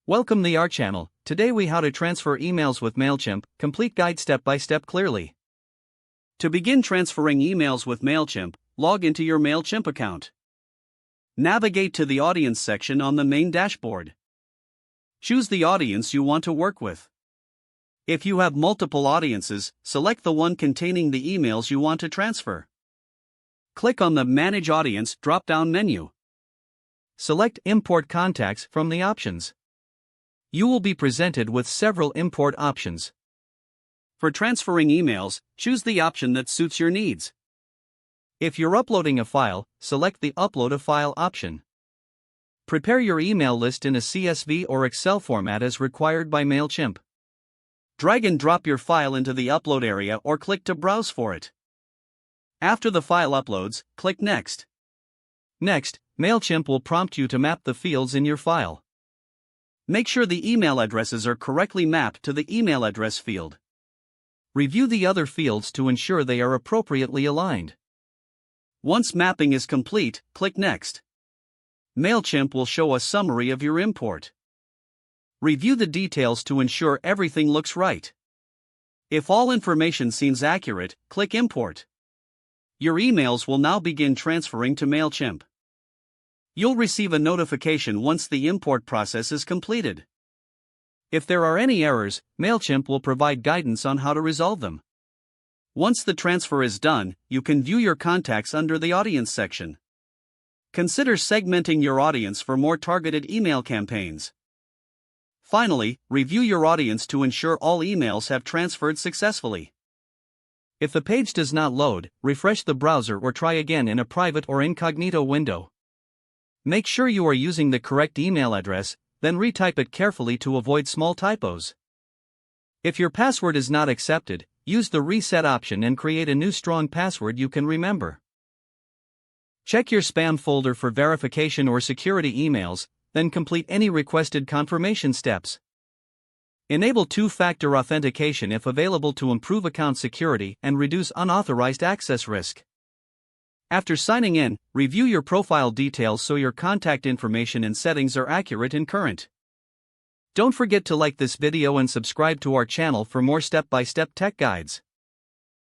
Welcome to our channel. Today we how to transfer emails with Mailchimp, complete guide step by step clearly. To begin transferring emails with Mailchimp, log into your Mailchimp account. Navigate to the audience section on the main dashboard. Choose the audience you want to work with. If you have multiple audiences, select the one containing the emails you want to transfer. Click on the Manage Audience drop-down menu. Select Import Contacts from the options. You will be presented with several import options. For transferring emails, choose the option that suits your needs. If you're uploading a file, select the Upload a File option. Prepare your email list in a CSV or Excel format as required by Mailchimp. Drag and drop your file into the upload area or click to browse for it. After the file uploads, click Next. Next, Mailchimp will prompt you to map the fields in your file. Make sure the email addresses are correctly mapped to the email address field. Review the other fields to ensure they are appropriately aligned. Once mapping is complete, click Next. Mailchimp will show a summary of your import. Review the details to ensure everything looks right. If all information seems accurate, click Import. Your emails will now begin transferring to Mailchimp. You'll receive a notification once the import process is completed. If there are any errors, Mailchimp will provide guidance on how to resolve them. Once the transfer is done, you can view your contacts under the Audience section. Consider segmenting your audience for more targeted email campaigns. Finally, review your audience to ensure all emails have transferred successfully. If the page does not load, refresh the browser or try again in a private or incognito window. Make sure you are using the correct email address, then retype it carefully to avoid small typos. If your password is not accepted, use the reset option and create a new strong password you can remember. Check your spam folder for verification or security emails, then complete any requested confirmation steps. Enable two-factor authentication if available to improve account security and reduce unauthorized access risk. After signing in, review your profile details so your contact information and settings are accurate and current. Don't forget to like this video and subscribe to our channel for more step-by-step tech guides.